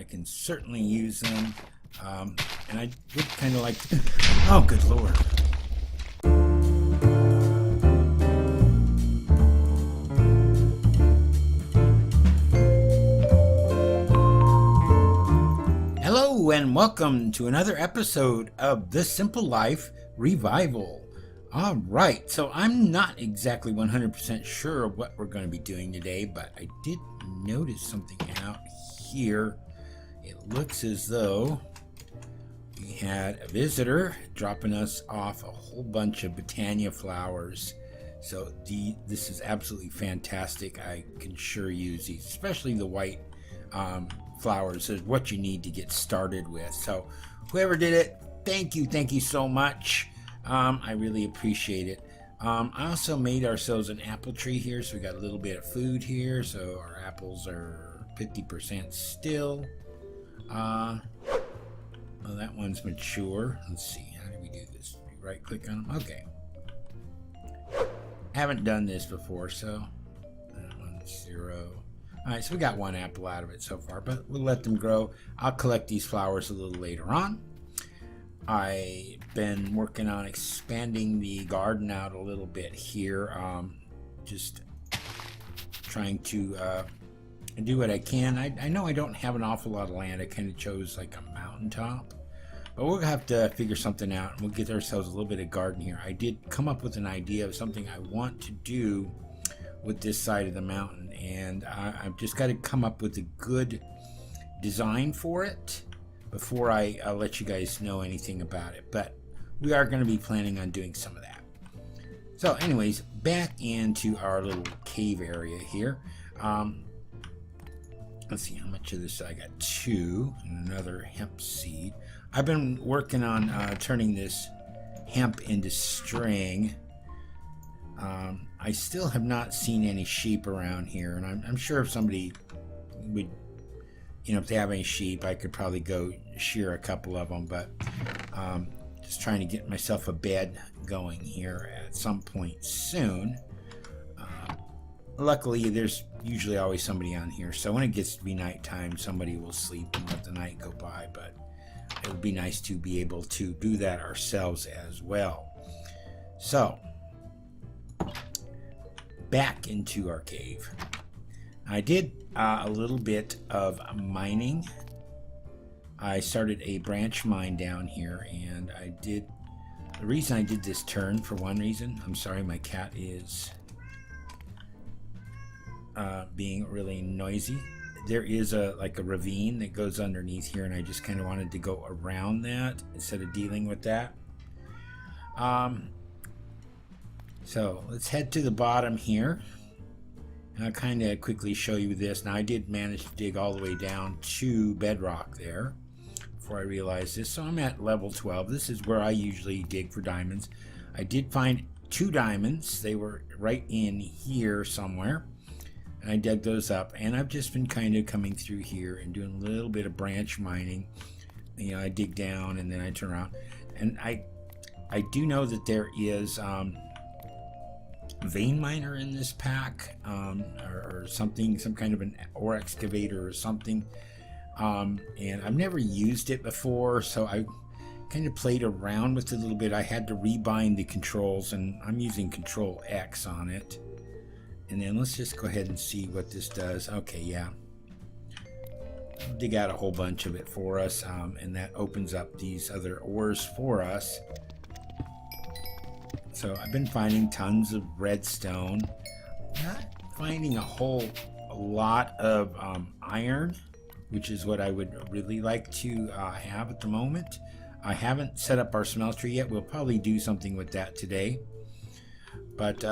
I can certainly use them. And I would kind of like to... Oh, good Lord. Hello and welcome to another episode of The Simple Life Revival. All right, so I'm not exactly 100% sure of what we're going to be doing today, but I did notice something out here. It looks as though we had a visitor dropping us off a whole bunch of Botania flowers. So this is absolutely fantastic. I can sure use these, especially the white flowers is what you need to get started with. So whoever did it, thank you so much. I really appreciate it. I also made ourselves an apple tree here, so we got a little bit of food here, so our apples are 50% still. Well, that one's mature. Let's see, how do we do this? Right click on them. Okay, haven't done this before, so that one's 0. Alright, so we got one apple out of it so far, but we'll let them grow. I'll collect these flowers a little later on. I've been working on expanding the garden out a little bit here. Just trying to do what I can. I know I don't have an awful lot of land. I kind of chose like a mountaintop. But we'll have to figure something out, and we'll get ourselves a little bit of garden here. I did come up with an idea of something I want to do with this side of the mountain, and I've just got to come up with a good design for it before I let you guys know anything about it. But we are going to be planning on doing some of that. So anyways, back into our little cave area here. Let's see how much of this. I got 2 and another hemp seed. I've been working on turning this hemp into string. I still have not seen any sheep around here, and I'm sure if somebody would, if they have any sheep, I could probably go shear a couple of them, but just trying to get myself a bed going here at some point soon. Luckily, there's usually always somebody on here, so when it gets to be nighttime, somebody will sleep and let the night go by, but it would be nice to be able to do that ourselves as well. So, back into our cave. I did a little bit of mining. I started a branch mine down here, and the reason I did this turn, for one reason, I'm sorry, my cat is being really noisy. There is a ravine that goes underneath here, and I just kind of wanted to go around that instead of dealing with that. So let's head to the bottom here. I'll kind of quickly show you this. Now I did manage to dig all the way down to bedrock there before I realized this. So I'm at level 12. This is where I usually dig for diamonds. I did find 2 diamonds. They were right in here somewhere, and I dug those up. And I've just been kind of coming through here and doing a little bit of branch mining. I dig down and then I turn around, and I do know that there is vein miner in this pack, or something, some kind of an ore excavator or something, and I've never used it before, so I kind of played around with it a little bit. I had to rebind the controls, and I'm using Control X on it. And then let's just go ahead and see what this does. Okay, yeah, dig out a whole bunch of it for us, and that opens up these other ores for us. So I've been finding tons of redstone, not finding a lot of iron, which is what I would really like to have at the moment. I haven't set up our smelter yet. We'll probably do something with that today, but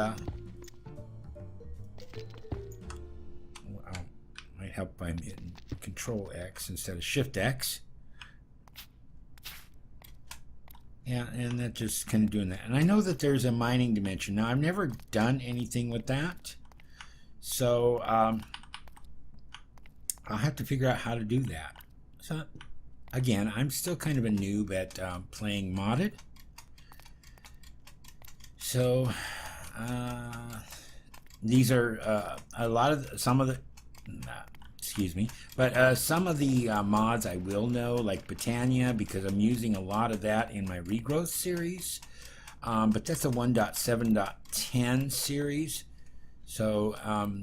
might help by hitting Control X instead of Shift X. Yeah, and that's just kind of doing that. And I know that there's a mining dimension. Now, I've never done anything with that, so I'll have to figure out how to do that. So, again, I'm still kind of a noob at playing modded. So, These are some of the excuse me. But some of the mods I will know, like Britannia, because I'm using a lot of that in my regrowth series. But that's a 1.7.10 series. So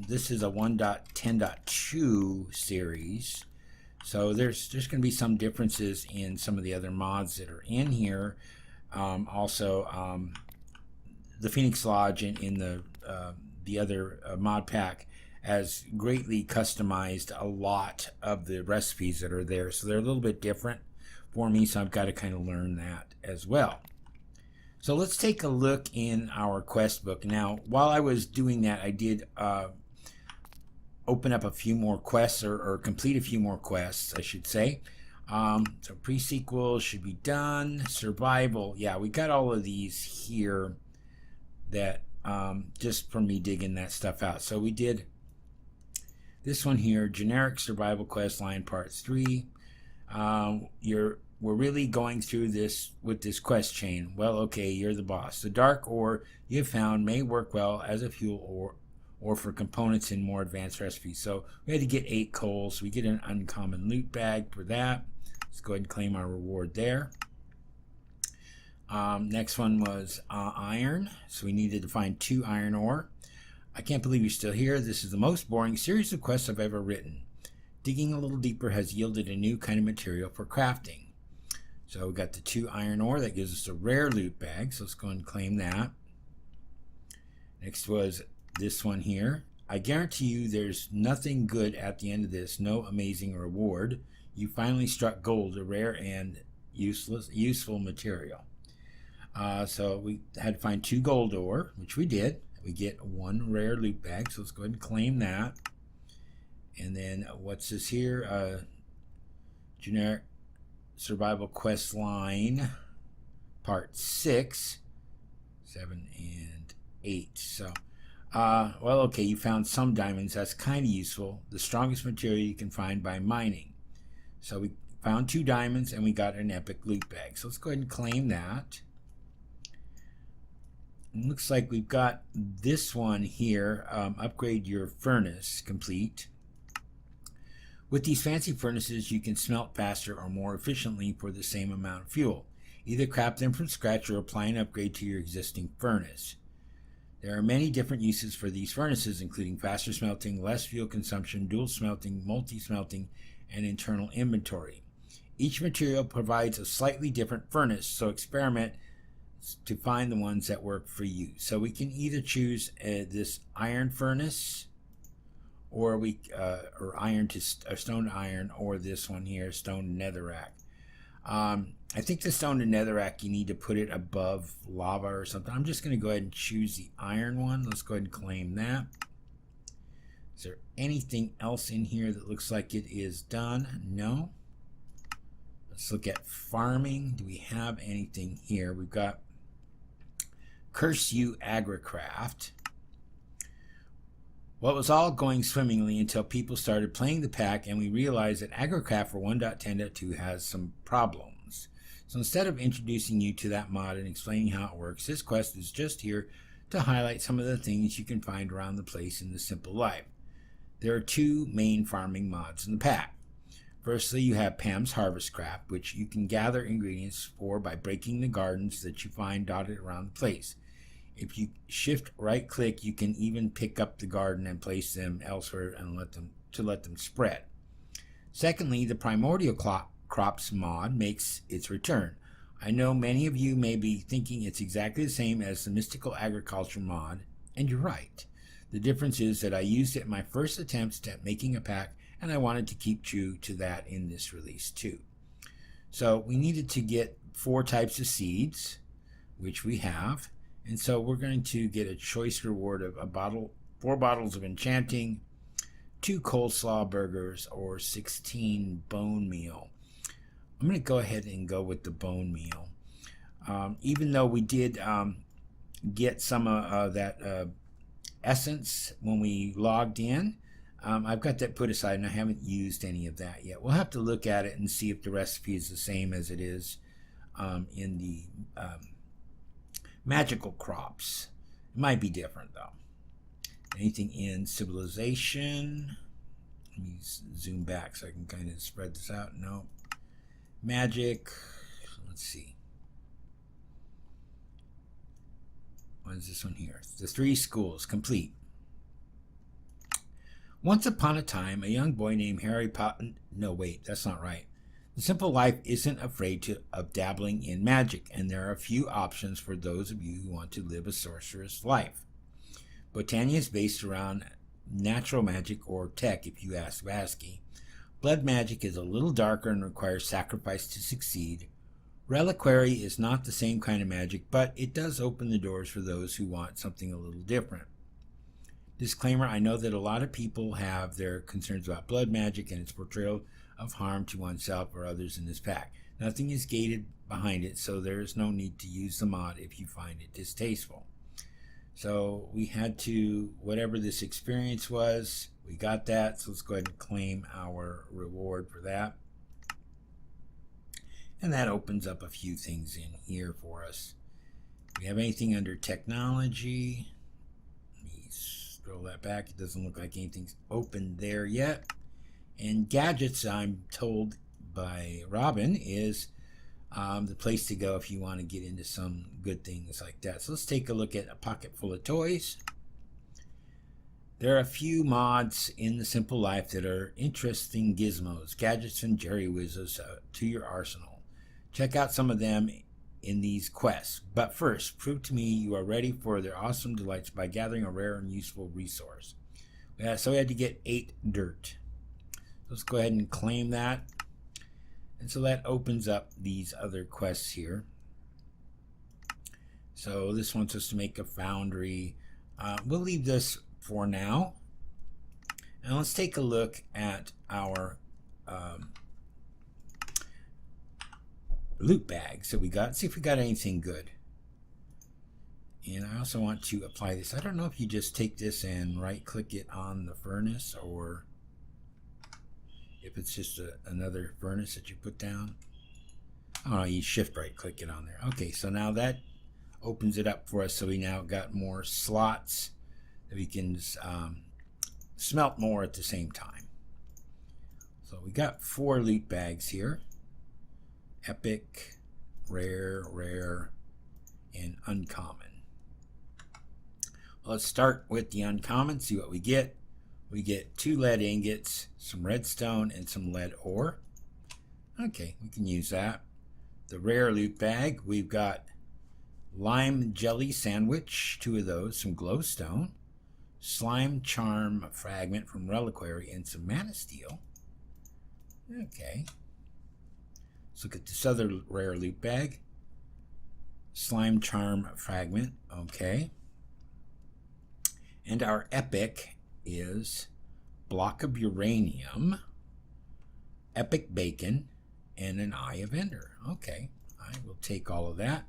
this is a 1.10.2 series. So there's going to be some differences in some of the other mods that are in here. Also, the Phoenix Lodge in the other Modpack has greatly customized a lot of the recipes that are there. So they're a little bit different for me, so I've got to kind of learn that as well. So let's take a look in our quest book. Now, while I was doing that, I did open up a few more quests, or complete a few more quests, I should say. So pre-sequel should be done. Survival, yeah, we got all of these here that just from me digging that stuff out. So we did this one here, generic survival quest line parts 3. We're really going through this with this quest chain. Well, okay, you're the boss. The dark ore you have found may work well as a fuel or for components in more advanced recipes. So we had to get 8 coal, so we get an uncommon loot bag for that. Let's go ahead and claim our reward there. Next one was iron, so we needed to find 2 iron ore. I can't believe you're still here. This is the most boring series of quests I've ever written. Digging a little deeper has yielded a new kind of material for crafting. So we got the 2 iron ore. That gives us a rare loot bag. So let's go and claim that. Next was this one here. I guarantee you there's nothing good at the end of this. No amazing reward. You finally struck gold, a rare and useful material. So we had to find 2 gold ore, which we did. We get 1 rare loot bag. So let's go ahead and claim that. And then what's this here? Generic survival quest line part 6, 7 and 8. So well, okay, you found some diamonds. That's kind of useful. The strongest material you can find by mining. So we found 2 diamonds and we got an epic loot bag. So let's go ahead and claim that. It looks like we've got this one here, upgrade your furnace, complete. With these fancy furnaces, you can smelt faster or more efficiently for the same amount of fuel. Either craft them from scratch or apply an upgrade to your existing furnace. There are many different uses for these furnaces, including faster smelting, less fuel consumption, dual smelting, multi-smelting, and internal inventory. Each material provides a slightly different furnace, so experiment to find the ones that work for you. So we can either choose this iron furnace, or or iron to stone to iron, or this one here, stone to netherrack. I think the stone to netherrack, you need to put it above lava or something. I'm just going to go ahead and choose the iron one. Let's go ahead and claim that. Is there anything else in here that looks like it is done? No. Let's look at farming. Do we have anything here? We've got Curse You Agricraft. Well, it was all going swimmingly until people started playing the pack and we realized that Agricraft for 1.10.2 has some problems. So instead of introducing you to that mod and explaining how it works, this quest is just here to highlight some of the things you can find around the place in the simple life. There are 2 main farming mods in the pack. Firstly, you have Pam's Harvest Craft, which you can gather ingredients for by breaking the gardens that you find dotted around the place. If you shift right click, you can even pick up the garden and place them elsewhere and let them spread. Secondly, the Primordial Crops mod makes its return. I know many of you may be thinking it's exactly the same as the Mystical Agriculture mod, and you're right. The difference is that I used it in my first attempts at making a pack, and I wanted to keep true to that in this release too. So we needed to get 4 types of seeds, which we have. And so we're going to get a choice reward of 4 bottles of enchanting, 2 coleslaw burgers, or 16 bone meal. I'm going to go ahead and go with the bone meal. Even though we did get some of that essence when we logged in, I've got that put aside and I haven't used any of that yet. We'll have to look at it and see if the recipe is the same as it is in the magical crops. It might be different though. Anything in civilization? Let me zoom back so I can kind of spread this out. No. Magic. Let's see. What is this one here? The 3 schools complete. Once upon a time, a young boy named Harry Potter. No, wait, that's not right. The Simple Life isn't afraid of dabbling in magic, and there are a few options for those of you who want to live a sorcerous life. Botania is based around natural magic, or tech if you ask Vasky. Blood magic is a little darker and requires sacrifice to succeed. Reliquary is not the same kind of magic, but it does open the doors for those who want something a little different. Disclaimer, I know that a lot of people have their concerns about blood magic and its portrayal of harm to oneself or others in this pack. Nothing is gated behind it, so there is no need to use the mod if you find it distasteful. So we had to, whatever this experience was, we got that, so let's go ahead and claim our reward for that. And that opens up a few things in here for us. Do we have anything under technology? Let me scroll that back. It doesn't look like anything's open there yet. And gadgets, I'm told by Robin, is the place to go if you want to get into some good things like that. So let's take a look at a pocket full of toys. There are a few mods in the Simple Life that are interesting gizmos, gadgets, and jerry whizzes to your arsenal. Check out some of them in these quests. But first, prove to me you are ready for their awesome delights by gathering a rare and useful resource. So we had to get 8 dirt. Let's go ahead and claim that. And so that opens up these other quests here. So this wants us to make a foundry. We'll leave this for now. And let's take a look at our loot bags that we got. See if we got anything good. And I also want to apply this. I don't know if you just take this and right click it on the furnace, or if it's just another furnace that you put down. Oh, you shift right click it on there. Okay, so now that opens it up for us, so we now got more slots that we can smelt more at the same time. So we got 4 loot bags here. Epic, rare, and uncommon. Well, let's start with the uncommon, see what we get. We get 2 lead ingots, some redstone, and some lead ore. Okay, we can use that. The rare loot bag, we've got lime jelly sandwich, 2 of those, some glowstone, slime charm fragment from reliquary, and some mana steel. Okay. Let's look at this other rare loot bag. Slime charm fragment. Okay. And our epic is block of uranium, epic bacon, and an eye of ender. Okay. I will take all of that.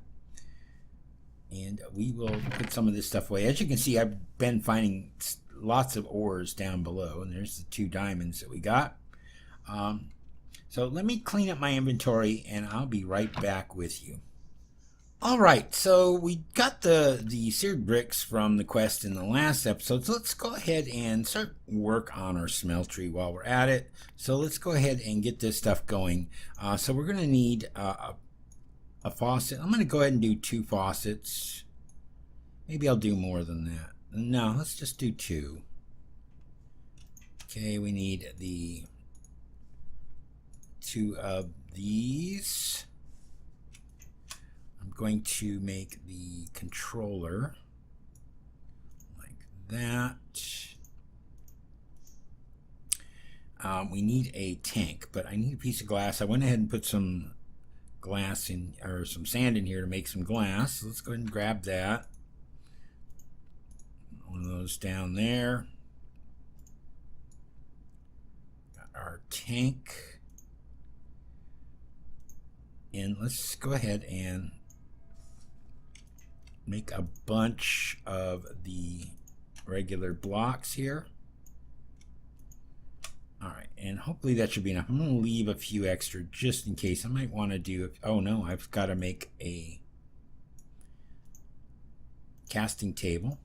And we will put some of this stuff away. As you can see, I've been finding lots of ores down below. And there's the 2 diamonds that we got. So let me clean up my inventory and I'll be right back with you. Alright, so we got the seared bricks from the quest in the last episode, so let's go ahead and start work on our smeltery while we're at it. So let's go ahead and get this stuff going. So we're going to need a faucet. I'm going to go ahead and do 2 faucets. Maybe I'll do more than that. No, let's just do 2. Okay, we need the 2 of these. I'm going to make the controller like that. We need a tank, but I need a piece of glass. I went ahead and put some glass in, or some sand in here to make some glass. So let's go ahead and grab that. One of those down there. Got our tank. And let's go ahead and make a bunch of the regular blocks here. Alright, and hopefully that should be enough. I'm going to leave a few extra just in case. I might want to do, oh no, I've got to make a casting table.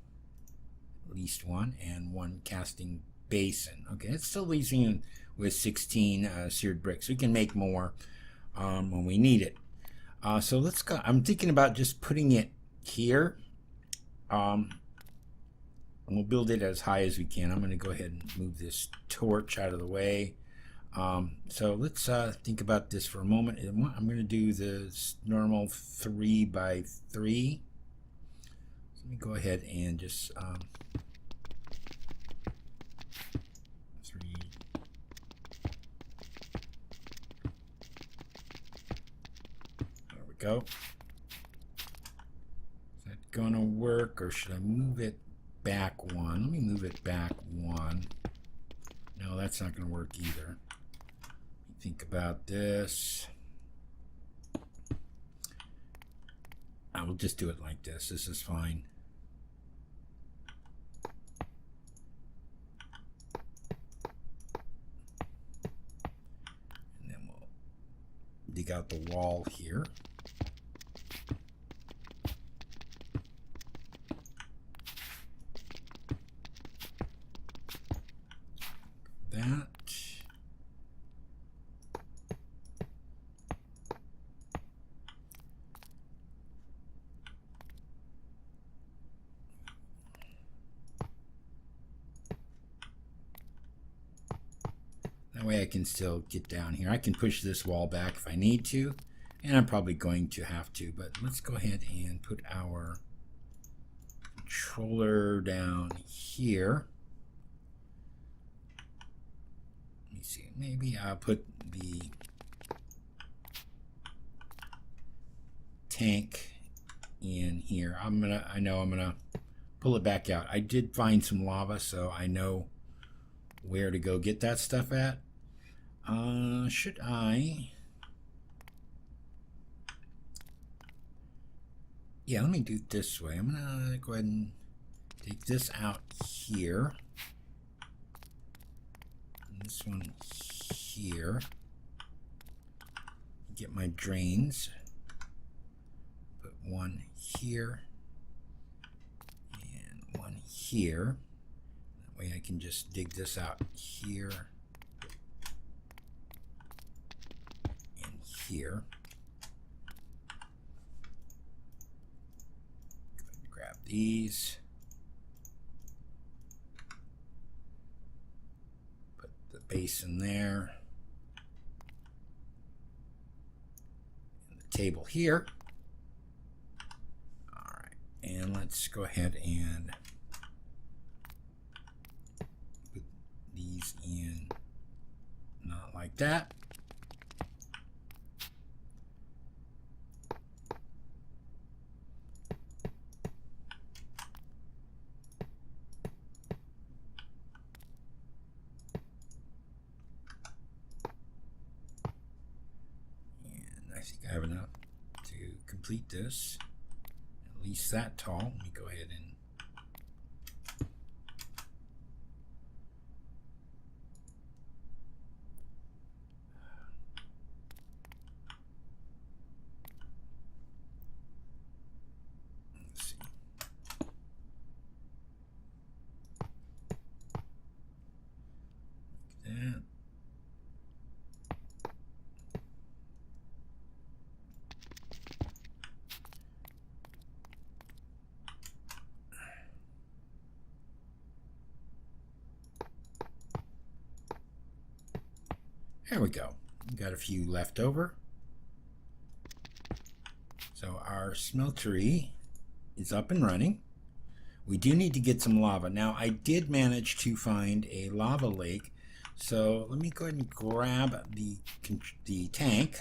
At least one, and 1 casting basin. Okay, it still leaves me with 16 seared bricks. We can make more when we need it. So let's go. I'm thinking about just putting it here. And we'll build it as high as we can. I'm going to go ahead and move this torch out of the way. So let's think about this for a moment. I'm going to do this normal 3 by 3. Let me go ahead and just 3. There we go. Is that going to work, or should I move it back 1? Let me move it back 1. No, that's not going to work either. Think about this. I will just do it like this. This is fine. And then we'll dig out the wall here. That. That way I can still get down here. I can push this wall back if I need to, and I'm probably going to have to, but let's go ahead and put our controller down here. Let me see, maybe I'll put the tank in here. I know I'm gonna pull it back out. I did find some lava, so I know where to go get that stuff at. Should I? Yeah, let me do it this way. I'm gonna go ahead and take this out here. And this one here. Get my drains. Put one here and one here. That way I can just dig this out here and here. Go ahead and grab these. Put the basin there. And the table here. Alright, and let's go ahead and put these in, not like that. And I think I have enough to complete this, at least that tall. Let me go ahead and let's see. Like that. There we go. We got a few left over. So our smeltery is up and running. We do need to get some lava. Now I did manage to find a lava lake. So let me go ahead and grab the tank.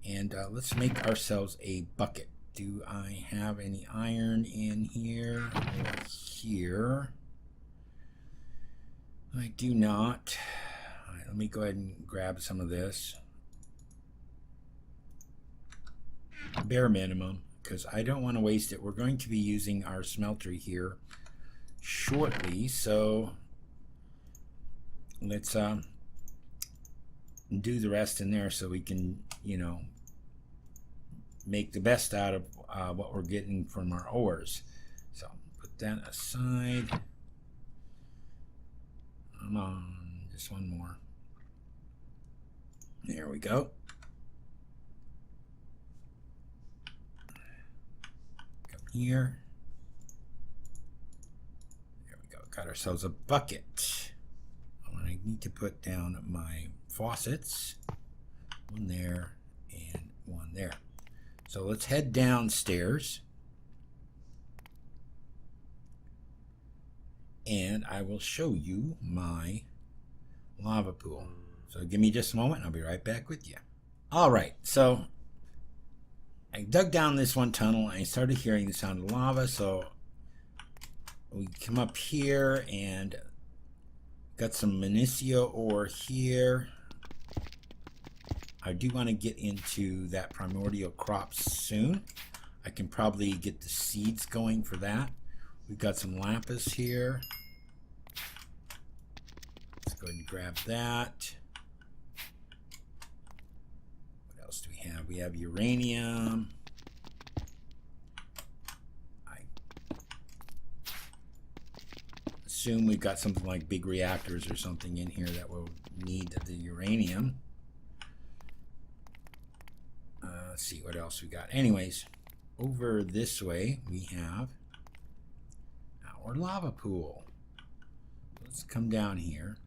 And let's make ourselves a bucket. Do I have any iron in here or here? I do not. Let me go ahead and grab some of this. Bare minimum, because I don't want to waste it. We're going to be using our smeltery here shortly, so let's do the rest in there so we can, you know, make the best out of what we're getting from our ores. So put that aside. Come on, just one more. There we go. Come here. There we go. Got ourselves a bucket. I need to put down my faucets. One there and one there. So let's head downstairs. And I will show you my lava pool. So give me just a moment and I'll be right back with you. Alright, so I dug down this one tunnel and I started hearing the sound of lava. So we come up here and got some Minicio ore here. I do want to get into that primordial crop soon. I can probably get the seeds going for that. We've got some lapis here. Let's go ahead and grab that. What else do we have? We have uranium. I assume we've got something like big reactors or something in here that will need the uranium. Let's see what else we got. Anyways, over this way we have our lava pool. Let's come down here.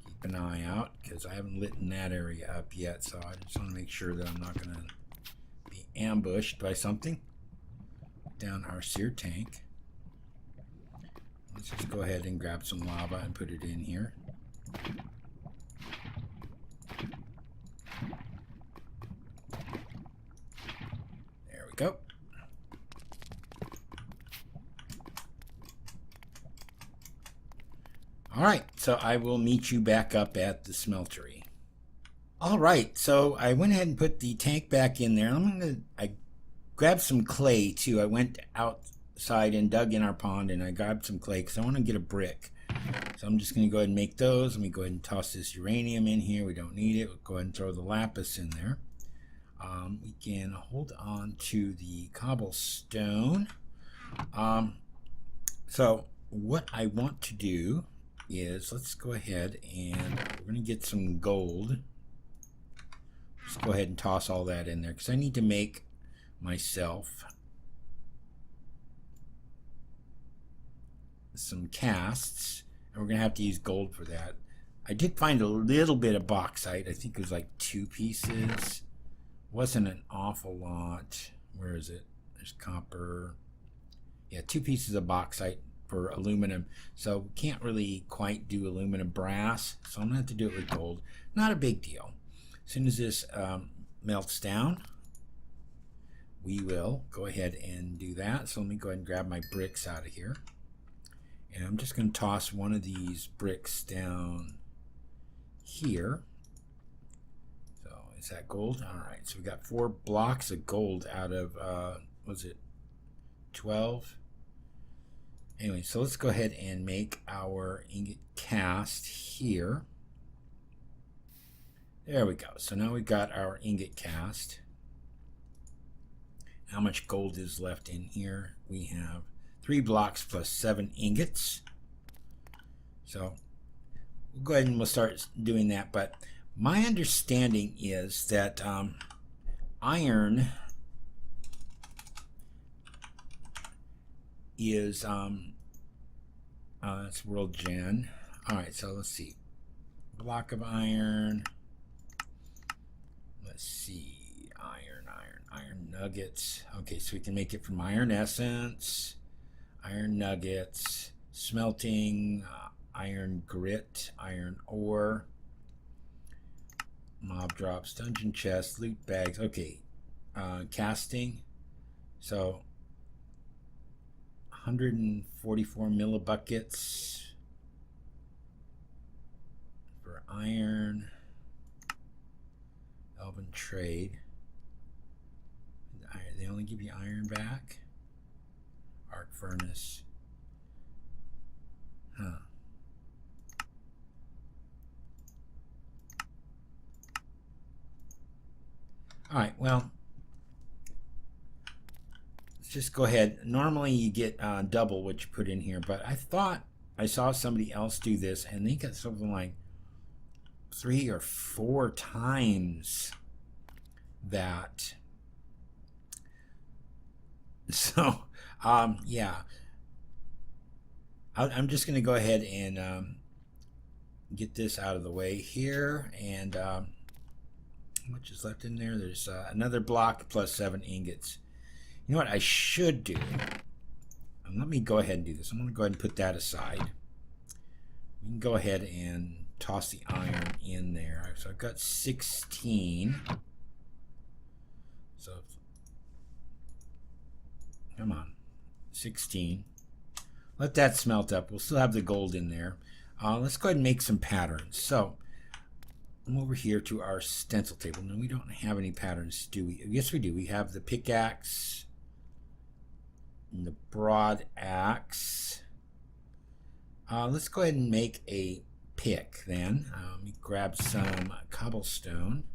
Keep an eye out because I haven't lit that area up yet, so I just want to make sure that I'm not going to be ambushed by something. Down our sear tank. Let's just go ahead and grab some lava and put it in here. There we go. Alright, so I will meet you back up at the smeltery. Alright, so I went ahead and put the tank back in there. I grabbed some clay too. I went outside and dug in our pond and I grabbed some clay because I want to get a brick. So I'm just going to go ahead and make those. Let me go ahead and toss this uranium in here. We don't need it. We'll go ahead and throw the lapis in there. We can hold on to the cobblestone. So what I want to do is let's go ahead and we're going to get some gold. Let's go ahead and toss all that in there because I need to make myself some casts, and we're going to have to use gold for that. I did find a little bit of bauxite. I think it was like 2 pieces. Wasn't an awful lot. Where is it? There's copper. Yeah, 2 pieces of bauxite for aluminum. So we can't really quite do aluminum brass. So I'm going to have to do it with gold. Not a big deal. As soon as this melts down, we will go ahead and do that. So let me go ahead and grab my bricks out of here. And I'm just going to toss one of these bricks down here. Is that gold? All right, so we got 4 blocks of gold out of, was it 12? Anyway, so let's go ahead and make our ingot cast here. There we go. So now we've got our ingot cast. How much gold is left in here? We have 3 blocks plus 7 ingots. So we'll go ahead and we'll start doing that, but my understanding is that iron is it's world gen. All right, so let's see. Block of iron. Let's see. Iron nuggets. Okay, so we can make it from iron essence, iron nuggets, smelting, iron grit, iron ore. Mob drops, dungeon chests, loot bags. Okay, casting. So 144 millibuckets for iron. Elven trade. They only give you iron back. Arc furnace. Huh. All right, well, let's just go ahead. Normally you get double what you put in here, but I thought I saw somebody else do this, and they got something like 3 or 4 times that. So, yeah. I'm just going to go ahead and get this out of the way here. And how much is left in there? There's another block plus 7 ingots. You know what I should do? Let me go ahead and do this. I'm going to go ahead and put that aside. We can go ahead and toss the iron in there. So I've got 16. So, come on, 16. Let that smelt up. We'll still have the gold in there. Let's go ahead and make some patterns. So, I'm over here to our stencil table. No, we don't have any patterns, do we? Yes, we do. We have the pickaxe and the broad axe. Let's go ahead and make a pick then. Let me grab some cobblestone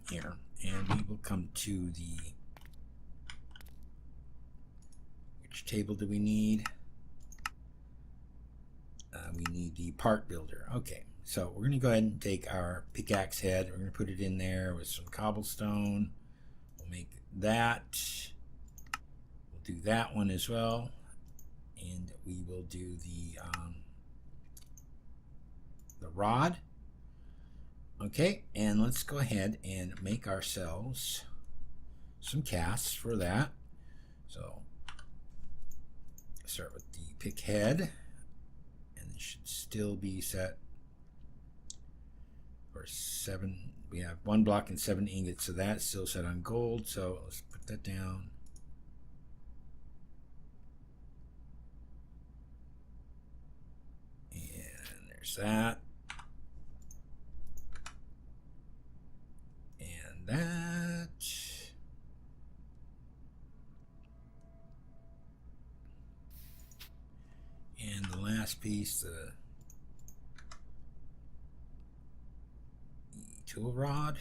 here, and we will come to the, which table do we need? We need the part builder. Okay, so we're going to go ahead and take our pickaxe head. We're going to put it in there with some cobblestone. We'll make that. We'll do that one as well. And we will do the rod. Okay, and let's go ahead and make ourselves some casts for that. So start with the pick head, and it should still be set for 7. We have 1 block and 7 ingots, so that's still set on gold. So let's put that down. And there's that. And that. And the last piece, the tool rod.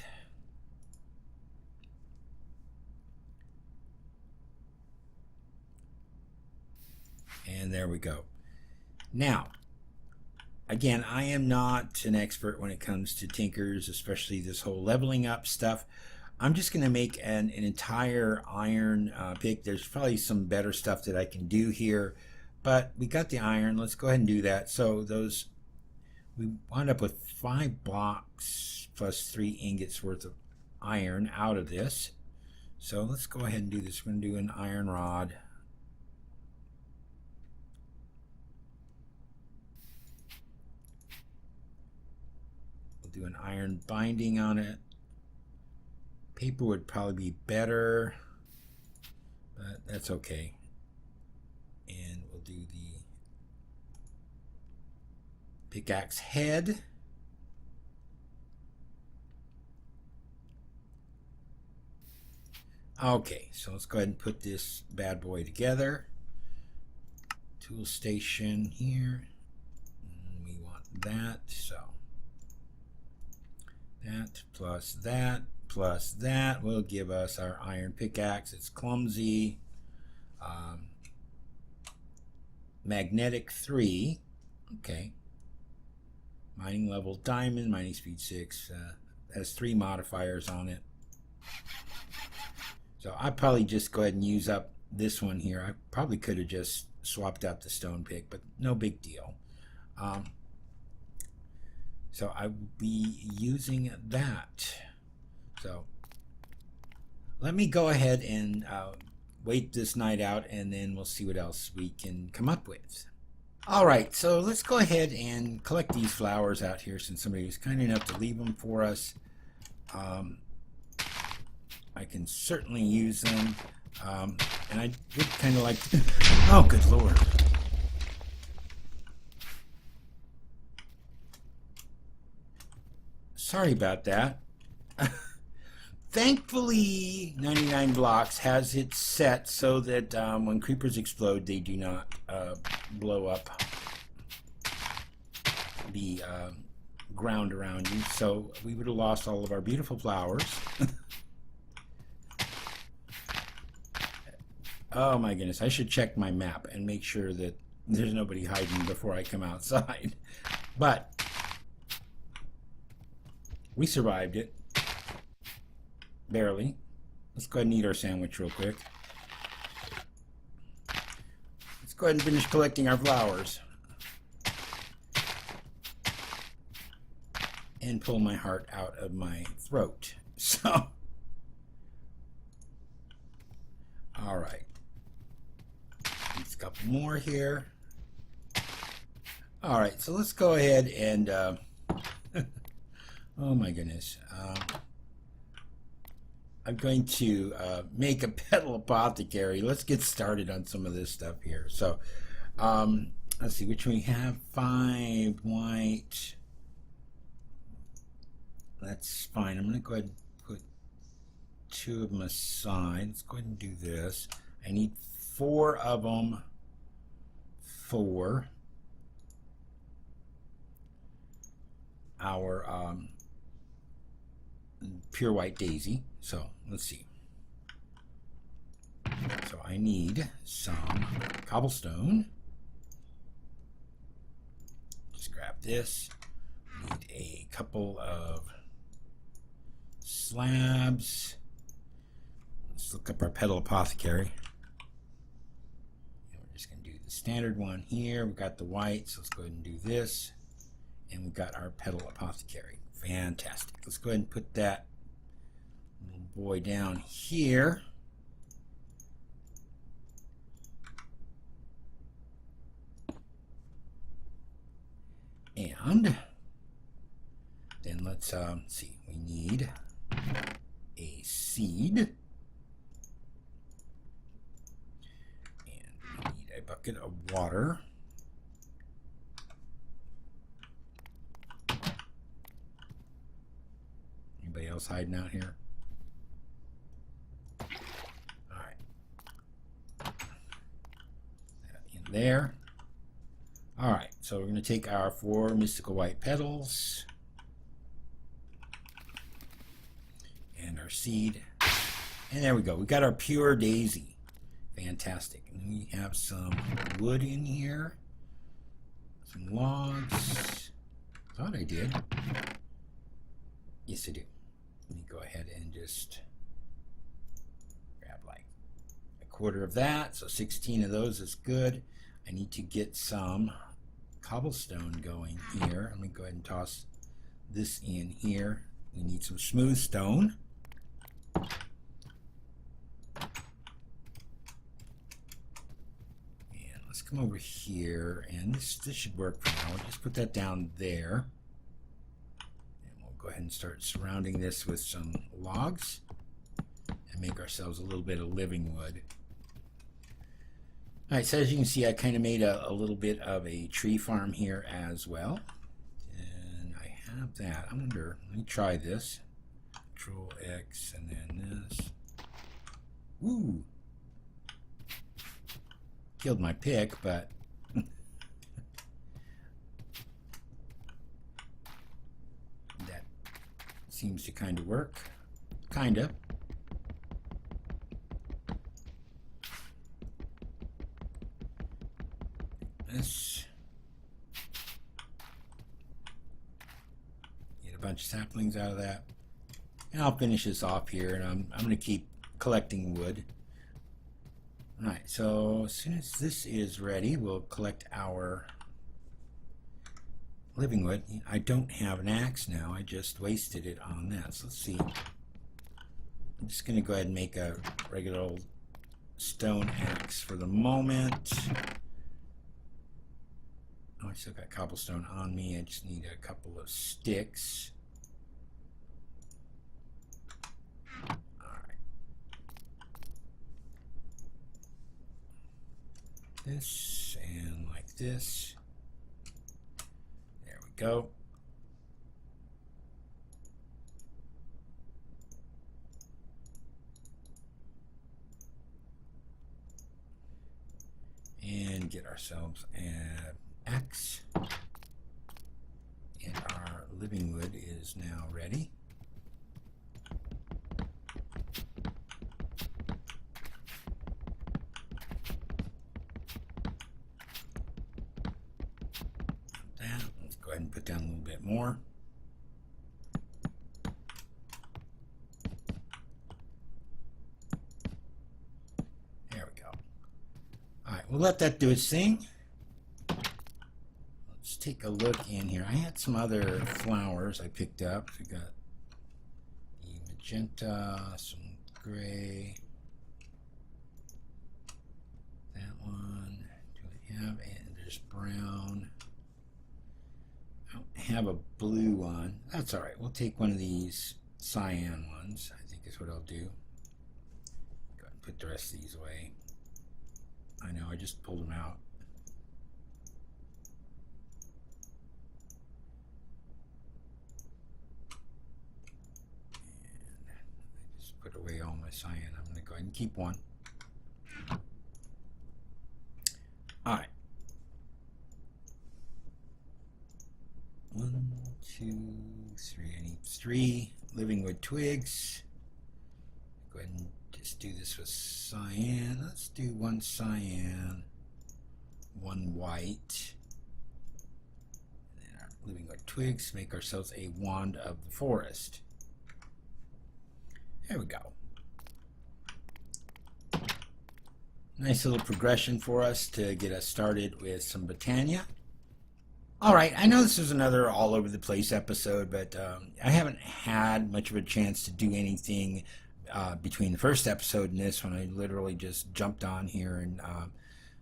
And there we go. Now, again, I am not an expert when it comes to tinkers, especially this whole leveling up stuff. I'm just going to make an entire iron pick. There's probably some better stuff that I can do here, but we got the iron. Let's go ahead and do that. So those, we wound up with 5 blocks plus 3 ingots worth of iron out of this. So let's go ahead and do this. We're going to do an iron rod. Do an iron binding on it. Paper would probably be better, but that's okay. And we'll do the pickaxe head. Okay, so let's go ahead and put this bad boy together. Tool station here. And we want that, so that plus that will give us our iron pickaxe. It's clumsy. Magnetic 3. Okay. Mining level diamond, mining speed 6. Has 3 modifiers on it. So I probably just go ahead and use up this one here. I probably could have just swapped out the stone pick, but no big deal. So I will be using that. So let me go ahead and wait this night out, and then we'll see what else we can come up with. All right, so let's go ahead and collect these flowers out here since somebody was kind enough to leave them for us. I can certainly use them. And I would kind of like to... Oh, good Lord. Sorry about that. Thankfully, 99 Blocks has it set so that when creepers explode, they do not blow up the ground around you. So we would have lost all of our beautiful flowers. Oh my goodness, I should check my map and make sure that there's nobody hiding before I come outside. But we survived it. Barely. Let's go ahead and eat our sandwich real quick. Let's go ahead and finish collecting our flowers. And pull my heart out of my throat. So, alright. There's a couple more here. Alright, so let's go ahead and, oh my goodness. I'm going to make a petal apothecary. Let's get started on some of this stuff here. So, let's see, which one we have? 5 white. That's fine. I'm going to go ahead and put 2 of them aside. Let's go ahead and do this. I need 4 of them for our pure white daisy. So let's see. So I need some cobblestone. Just grab this. Need a couple of slabs. Let's look up our petal apothecary. And we're just going to do the standard one here. We've got the white, so let's go ahead and do this. And we've got our petal apothecary. Fantastic. Let's go ahead and put that little boy down here. And then let's see, we need a seed. And we need a bucket of water. Anybody else hiding out here? Alright. That in there. Alright, so we're going to take our 4 mystical white petals and our seed. And there we go. We got our pure daisy. Fantastic. And we have some wood in here. Some logs. Thought I did. Yes, I do. Let me go ahead and just grab like a quarter of that. So 16 of those is good. I need to get some cobblestone going here. Let me go ahead and toss this in here. We need some smooth stone. And let's come over here, and this should work for now. We'll just put that down there. Go ahead and start surrounding this with some logs and make ourselves a little bit of living wood. Alright, so as you can see, I kind of made a little bit of a tree farm here as well. And I have that. I wonder, let me try this. Control X and then this. Woo! Killed my pick, but seems to kind of work. Kind of. This. Get a bunch of saplings out of that. And I'll finish this off here, and I'm going to keep collecting wood. Alright, so as soon as this is ready, we'll collect our living wood. I don't have an axe now. I just wasted it on this. Let's see. I'm just going to go ahead and make a regular old stone axe for the moment. Oh, I still got cobblestone on me. I just need a couple of sticks. Alright. This and like this. Go. And get ourselves an axe. And our living wood is now ready. we'll let that do its thing. Let's take a look in here. I had some other flowers I picked up. We got the magenta, some gray. That one. Do I have? And there's brown. I don't have a blue one. That's all right. We'll take one of these cyan ones. I think is what I'll do. Go ahead and put the rest of these away. I know, I just pulled them out. And I just put away all my cyan. I'm going to go ahead and keep one. All right. 1, 2, 3. I need 3 living wood twigs. Go ahead and just do this with cyan. Let's do 1 cyan, 1 white. And then our living wood twigs, make ourselves a wand of the forest. There we go. Nice little progression for us to get us started with some Botania. All right, I know this is another all over the place episode, but I haven't had much of a chance to do anything between the first episode and this one. I literally just jumped on here and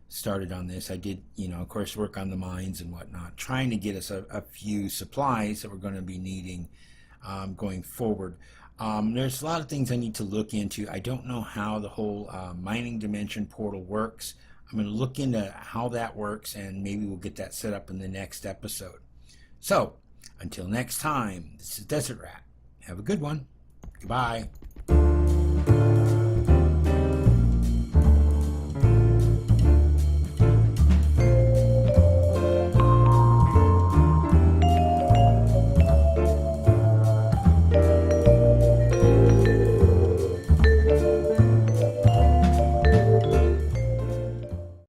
started on this. I did, of course, work on the mines and whatnot, trying to get us a few supplies that we're going to be needing going forward. There's a lot of things I need to look into. I don't know how the whole mining dimension portal works. I'm going to look into how that works, and maybe we'll get that set up in the next episode. So, until next time, this is Desert Rat. Have a good one. Goodbye.